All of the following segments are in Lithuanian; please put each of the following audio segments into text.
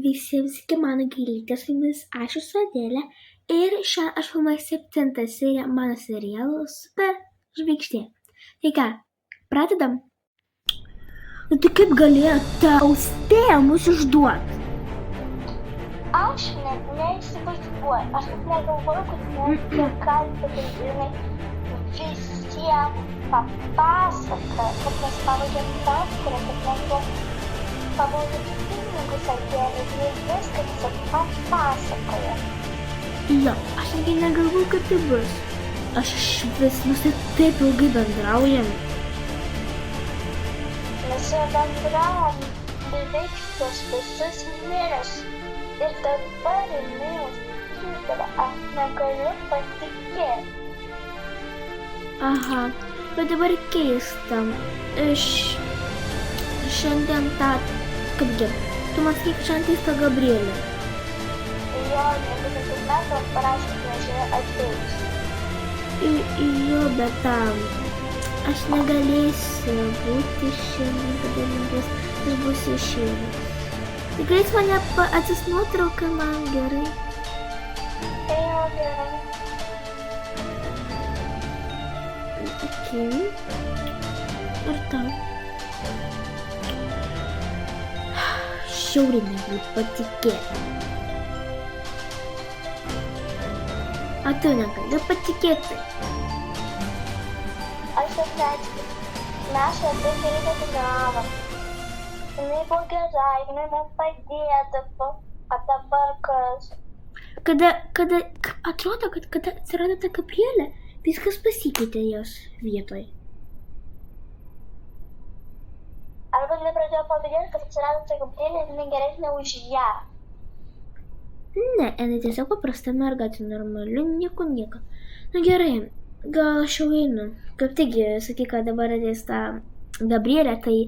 visiems iki mano gėlytės, su jumis aš esu Adelė ir šiandien aš filmuoju 7 seriją mano serialo Super žvaigždė. Tai ką, pradedam? Nu tai kaip galėjo ta Austėja mus išduoti? Aš net neįsivaizduoju, aš net negalvoju, kad mes galite žinai visiems papasakoti, kad mes pavadėm daktarą, kad mes pavadėm pinigus atėlį ir viską tiesiog papasakoja. Jo, aš netgi negalvoju, kad tai bus. Aš išvis, mes taip ilgai bendraujam. Mes jau bendravom beveik tuos visus mėnesius. Ir dabar jinai išdavė, aš negaliu patikėti. Aha, bet dabar keista. Šiandien tą, kaip gerai, tu man sakyk, šiandien keista Gabrielė. Jo, nebūtų kaip mes jau parašėm, kad aš ateisiu. Jo, bet aš negalėsiu būti šiandien, kadangi aš būsiu išėjęs. Tikrai jis mane atsiųs nuotrauką man gerai. Jo, gerai. Okei. Ir tau. Šiauriai negaliu patikėti. O tu negaliu patikėti. Aš atleidžiu. Mes labai gerai bendravom. Jinai buvo gera, jinai man padėdavo. O dabar kas? Atrodo, kad kada atsirado ta Gabrielė, viskas pasikeitė jos vietoj. Arba jinai pradėjo pavydėti, kad atsirado ta Gabrielė ir jinai geresnė už ją. Ne, jinai tiesiog paprasta mergaitė, normali, nieko. Nu gerai, gal aš jau einu. Kaip taigi, sakyk, kad dabar ateis ta Gabrielė, tai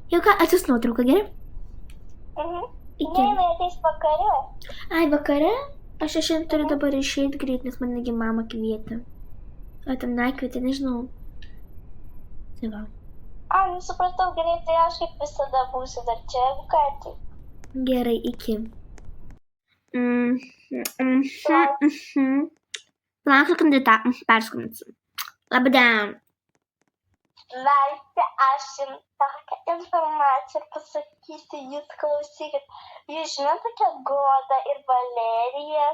jau ką, atsiųs nuotrauką, gerai? Iki. Ne, jinai ateis vakare. Ai, vakare? Aš šiandien turiu dabar išeiti greit, nes manegi mama kvietė. O ten nekvietė, nežinau. Tai va. Supratau, gerai, tai aš kaip visada būsiu dar čia, jeigu ką tai. Gerai, iki. Laukiu kandidatą, perskambinsiu. Labadiena. Leisti, aš jums tokią informaciją pasakysiu, jūs klausykit. Jūs žinote tokią Godą ir Valeriją?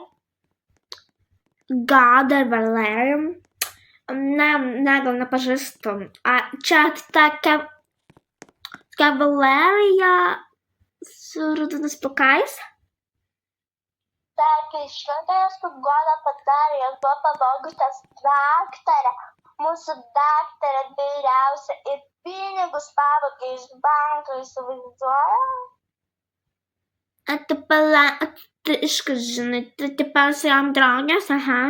Godą ir Valeriją? Ne, gal nepažįstu. Čia tokia Valerija su rudonis plaukais? Taip, žinote, jos kaip Goda padarė, jos buvo pavogusios daktarę. Mūsų daktarė vyriausia ir pinigus pavogė iš banko, įsivaizduoja? Tu iškas žinai, tu tipiausiai jam draugės, aha?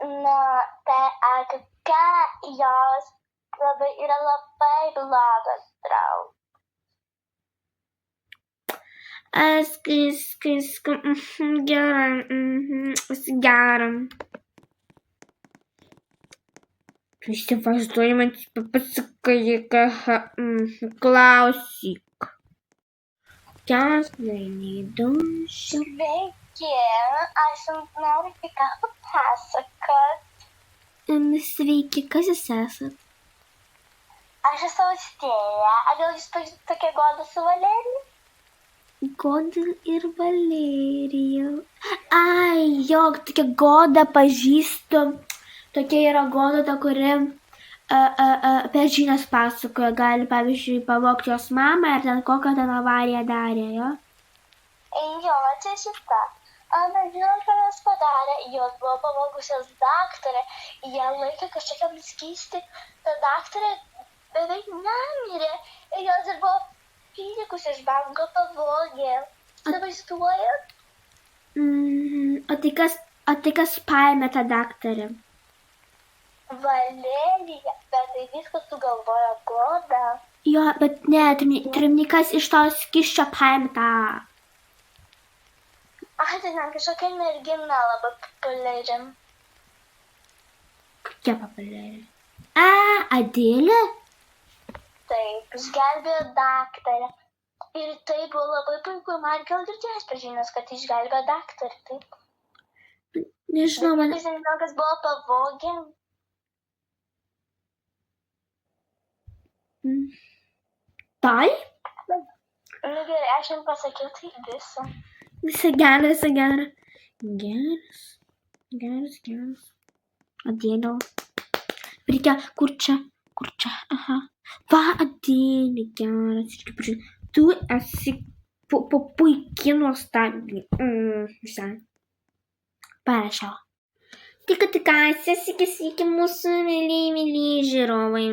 Na, tai kokia jos yra labai blogas draugas. Gerai. Tu įsivaizduoji, man pasakai, klausyk. Sveiki, aš jums noriu kai ką papasakot. Sveiki, kas jūs esat? Aš esu Austėja. Ar gal jūs pažįstate tokią Godą su Valerija? Goda ir Valerija. Ai, jo, tokia Goda pažįstu. Tokia yra Goda, ta, kuri apie žinias pasakoja. Gali, pavyzdžiui, pavogti jos mamą ir ten kokią ten avariją darė, jo? Jo, čia šita. Bet žinot, ką jos padarė? Jos buvo pavogusios daktarę. Jie laikė kažkokiam skysti. Ta daktarė beveik nemirė. Ir jos ir buvo pinigus iš banko pavogė. Įsivaizduojat? O tai kas paėmė tą daktarę? Valerija, bet tai viskas sugalvojo Goda. Jo, bet ne, trimnikas iš to skysčio paėmė tą. Tai ten kažkokia mergina labai populiari. Kokia populiari? Adelė? Taip, išgelbėjo daktarę. Ir tai buvo labai puiku, man gal girdėjęs pažinios, kad išgelbė daktarą, taip. Nežinau, Bet man... niekas nežino, kas buvo pavogę. Tai? Nu gerai, aš jums pasakiau tai visą. Visą gerą, visą gerą. Geras. Adėliau. Reikia, kur čia? Aha. Va, Adėlė, geras. Tu esi puikiai nuostabi. Visai. Parašiau. Tik sveiki mūsų myliai žiūrovai.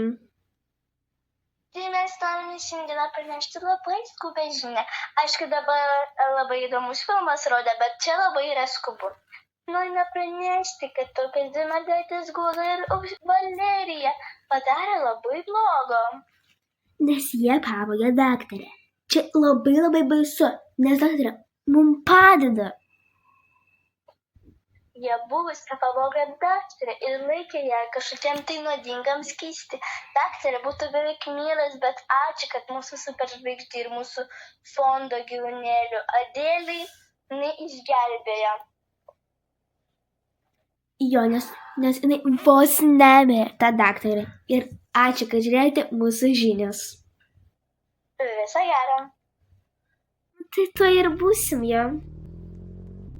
Tai mes norime šiandieną pranešti labai skubę žinią. Aišku, dabar labai įdomus filmas rodė, bet čia labai yra skubu. Norime pranešti, kad tokias dvi mergaitės Goda ir Valerija padarė labai blogo. Nes jie pavogė daktarę. Čia labai baisu, nes daktarė mums padeda. Jie buvusią pavogė daktarę ir laikė ją kažkokiam tai nuodingam skysti. Daktarė būtų beveik mielas, bet ačiū, kad mūsų superžvaigždė ir mūsų fondo gyvūnėlių Adėlį neišgelbėjo. Jo, nes jinai vos nemirė tą daktarę. Ir ačiū, kad žiūrėjote mūsų žinias. Visą gerą. Tai to ir būsim, jo.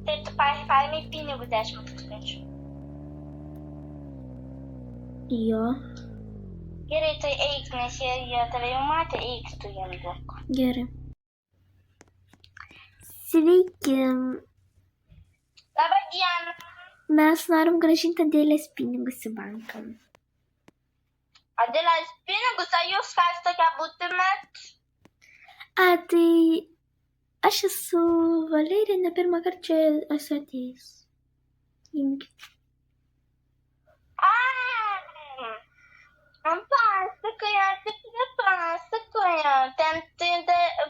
Taip, tu paėmė pinigų 10 000. Jo. Gerai, tai eik, nes jie tave jau matė, eik tu jiem duok. Gerai. Sveiki. Labą dieną. Mes norim grąžinti Adėlės pinigus į banką. Adėlės pinigus, ar jūs kas tokia būtumėt? Tai aš esu Valerija, ne pirmą kartą čia esu atėjus. Imkit. Pasakojo, tikrai pasakojo. Ten tai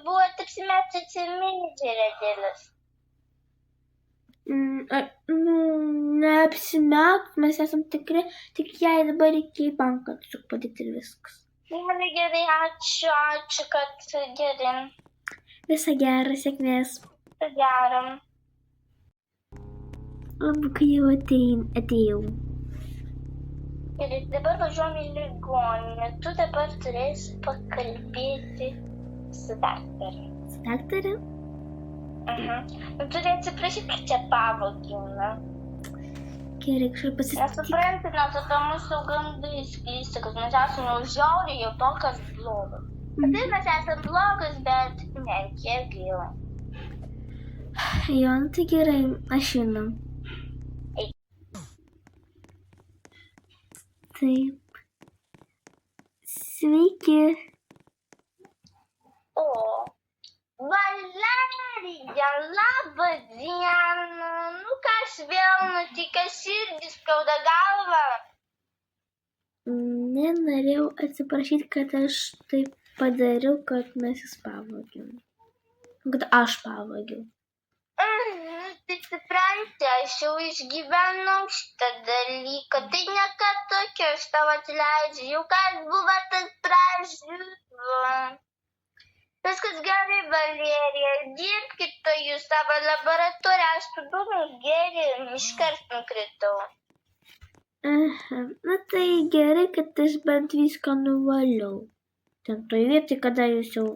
buvo apsimetusi menedžerė Adėlės. Neapsimet, mes esam tikri, tik jai dabar reikia į banką tiesiog padėti ir viskas. Gerai, ačiū, kad gerai. Visą gerą, sėkmės. Visą gerą. Labai, kai jau atėjau. Ir dabar važiuojam į ligoninę. Tu dabar turėsi pakalbėti su daktarė. Su daktarė? Tu turi atsiprašyti, kad čia pavogina. Gerai, kažkaip pasitikti. Nesupranti, nes apie mūsų gandai sklysta, kad mes esame žiauriai jau tokios blogas. Tai mes esame blogas, bet ne, kiek gaila. Jo, tai gerai, aš žinau. Taip. Sveiki. O, Valerija, labą dieną. Nu kas vėl nutikė, širdį skauda galvą. Nenorėjau atsiprašyti, kad aš taip padariau, kad mes jūs pavogėm. Kad aš pavogiau. Tai supranti, aš jau išgyvenau šitą dalyką. Tai ne ką tokio, aš tau atleidžiu. Jau kas buvo, tas pražuvo. Viskas gerai, Valerija. Dirbkite jūs savo laboratoriją. Aš pabūnus geri, iškart nukritau. Na tai gerai, kad aš bent viską nuvaliau. Ten toj vietoj, kada jūs jau...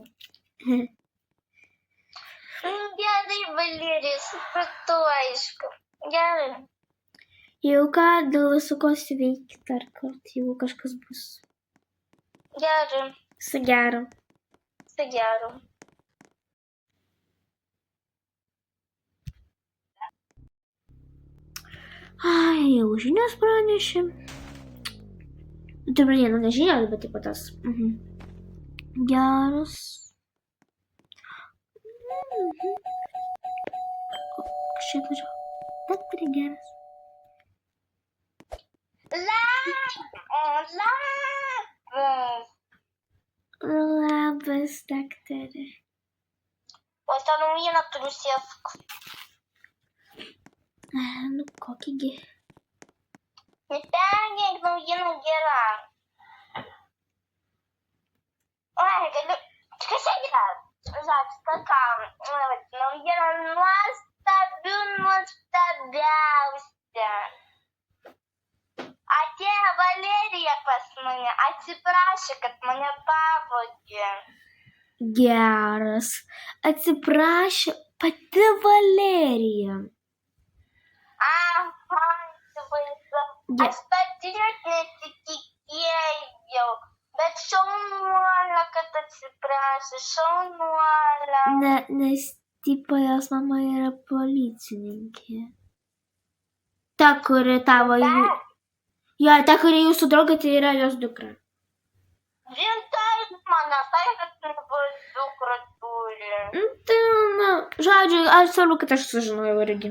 Gerai, Valerija, supratau, aišku. Gerai. Jau ką, dėl visoko sveiki dar kartą, jeigu kažkas bus. Gerai. Visą gerą. Visą gerą. Jau žinios pranešė. Tai pradėjo ne žinios, bet taip pat tas. Geras. Kažkiek važiuoju. Bet prie geras. Labas, daktarė. O aš tą naujieną turiu sievk. Nu, kokįgi. Nepergėk, naujiena gera. Oi, galiu. Kas čia gera? Žodžiu, ką, naujiena nuostabiausia. Atėjo Valerija pas mane, atsiprašė, kad mane pavogė. Geras. Atsiprašė pati Valerija. Aha, įsivaizduoju. Aš pati net nesitikėjau. Bet šaunuolė, kad atsiprašė, šaunuolė. Nes tipo jos mama yra policininkė. Ta, kuri tavo... Jo, ta, kuri jūsų draugė, tai yra jos dukra. Rimtai, mano sakė, kad dukra turi. Tai, žodžiu, aš svarbu, kad aš sužinojau irgi.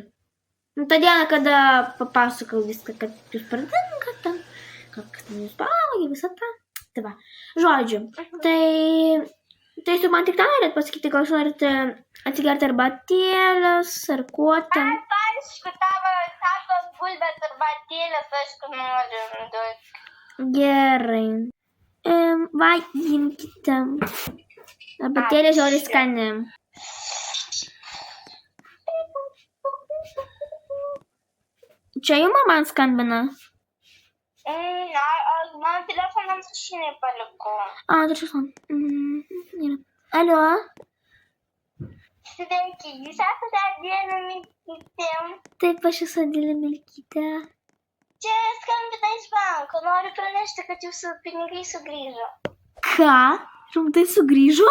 Ta diena, kada papasakau viską, kad jūs pradėnkate, kad jūs pavogė visą tą. Tai va, žodžiu, tai su man tik tą norėt pasakyti, gal jūs norite atsigerti arbatėlės ar kuo ten. Aišku, tavo bulbės arbatėlės, aišku, noriu duoti. Gerai. Va, imkite. Arbatėlė žiauriai skani. Čia jums man skambina? Mano telefoną mašinai palikau. Telefon. Alio? Sveiki, jūs esate Adėlė Milkytė. Taip, aš esu Adėlė Milkytė. Čia skambina iš banko, noriu pranešti, kad jūsų pinigai sugrįžo. Ką? Rimtai sugrįžo?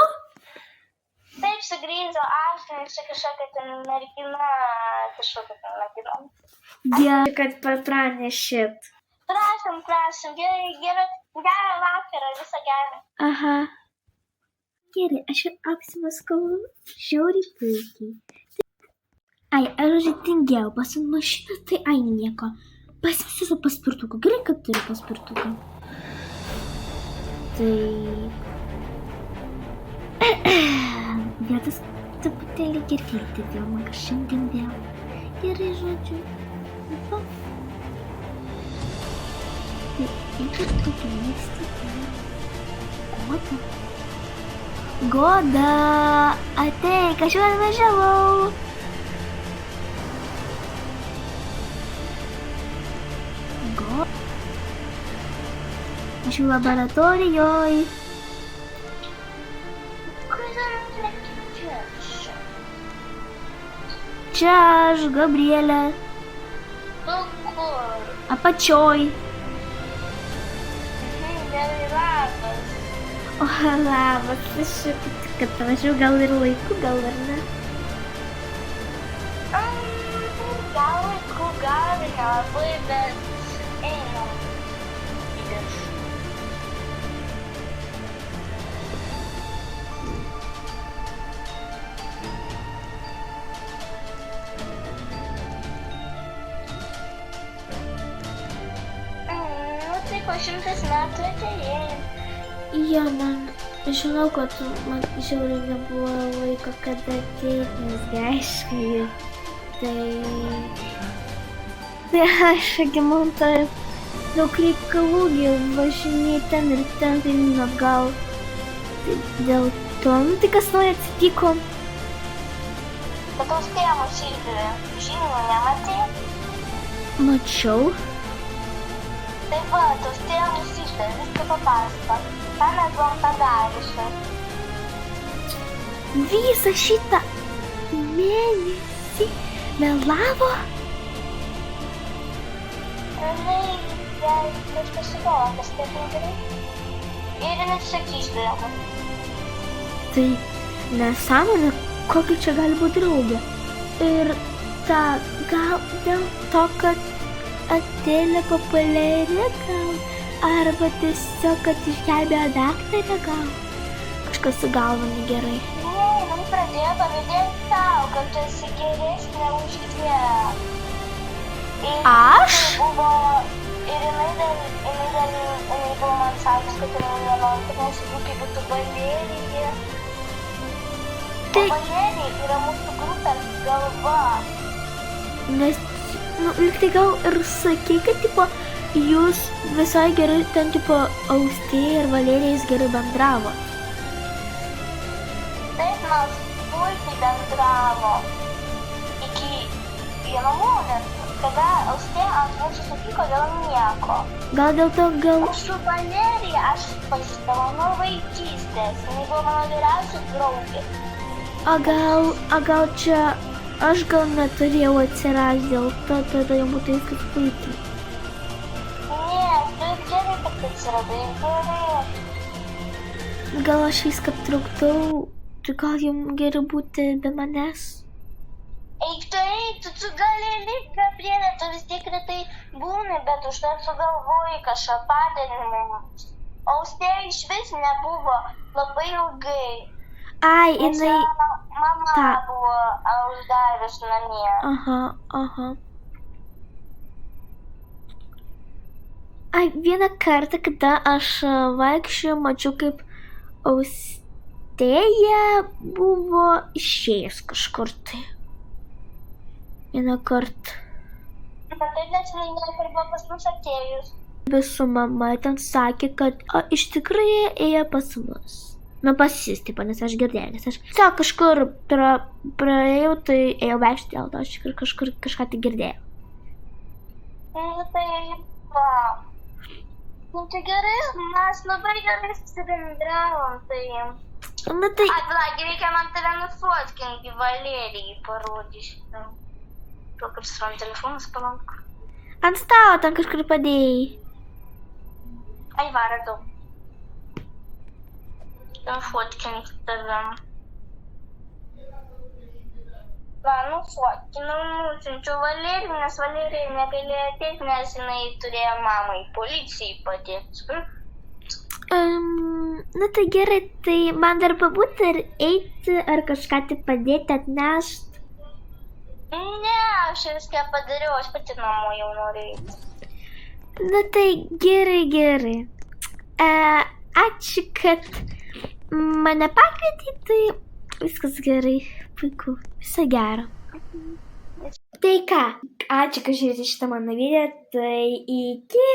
Taip, sugrįžo, aš, čia kažkokia ten mergina. Gerai, kad pranešit. Prašom, gerą vakarą, visą gerą. Aha. Gerai, aš apsimaskau žiauriai puikiai. Ai, aš žodžiu tingiau, pasiimu mašiną, tai nieko. Pasimsiu su paspirtuku, gerai, kad turiu paspirtuką. Taip. Vietas truputėlį gerkėti vėl, man šiandien vėl. Gerai, žodžiu. Va. Tai reikia pakeisti. Goda, ateik, aš jau atvažiavau. Aš jau laboratorijoj. Čia aš, Gabrielė. Kur? Apačioj. Gerai, labas. O, labas, aš kad panašiau gal ir laiku, gal ir ne. Gal laiku, gal ir nelabai, bet einam. Tai po 100 metų atėjai. Jo, man, žinau, kad man žiauriai nebuvo laiko, kada ateit, nesgi aiškai. Tai aš, man tai daug reikalų, važinėjai ten ir ten, tai atgal. Tai dėl to, tai kas nauja atsitiko? Bet tos tėmus irgi žinių nematei? Mačiau. Tai va, tos tėmus išdavė, viską papasakok. Ką mes buvom padariusios? Visą šitą mėnesį melavo? Jai kažkas sugalvo, kas taip negerai. Ir jinai tiesiog išdavė. Tai nesąmonė, kokia čia gali būti draugė. Ir ta, gal dėl to, kad Adėlė populiari gal, arba tiesiog, kad išgelbėjo daktarę gal. Kažkas su galva negerai. Ne, jinai pradėjo pavydėti tau, kad tu esi geresnė už ją. Aš? Ir jinai buvo man sakęs, kad jinai nenori, kad mūsų grupė būtų Valerija. O Valerija yra mūsų grupės galva. Nes, lygtai gal ir sakei, kad, tipo, jūs visai gerai ten, tipo, Austėja ir Valerija jūs gerai bendravo. Taip, nuo bendravo iki vieno momento, kada Austėja ant mūsų supyko dėl nieko. Gal dėl to, O su Valerija aš pažįstama nuo vaikystės, jinai buvo mano vyriausia draugė. a gal čia aš gal neturėjau atsirasti dėl to, tada jau būtų viskas puikiai. Ne, tu gerai, kad atsiradai, gerai. Gal aš viską trukdau, tai gal jums geriau būti be manęs? Eik tu gali likti, Gabrielė, tu vis tiek retai būni, bet užtat sugalvoji kažką padėti. Austėja iš vis nebuvo labai ilgai. Ai, Nes jinai... mama Ta. buvo uždarius namie. Aha. Ai, vieną kartą, kada aš vaikščiojau, mačiau, kaip Austėja buvo išėjus kažkur tai. Vieną kartą. Bet tai nes jinai niekur buvo pas mus atėjus. Bet su mama ten sakė, kad iš tikrųjų ėjo pas mus. Nu, pas jis, taip, nes aš girdėjau, nes aš kažkur praėjau, tai ėjau vaikščioti, dėl to aš kažkur kažką tai girdėjau. Nu tai, va. Nu tai gerai, mes labai gerai susibendravom, tai... Na tai, Vlagi, reikia man tave nufotkinti, Valerijai parodysiu. Kokius man telefonas palank. ant stalo ten kažkur padėjai. Ai, varadau. Nufotkinti tave. Va, nufotkinau, nusinčiau Valerijai, nes Valerija negalėjo ateiti, nes jinai turėjo mamai policijai padėti. Na tai gerai, tai man dar pabūti ir eiti, ar kažką tai padėti, atnešti. Ne, aš viską padariau, aš pati namo jau noriu eiti. Na tai gerai. Ačiū, kad mane pakvietei, tai viskas gerai, puiku, viso gero. Tai ką, ačiū, kad žiūrėjote šitą mano video, tai iki.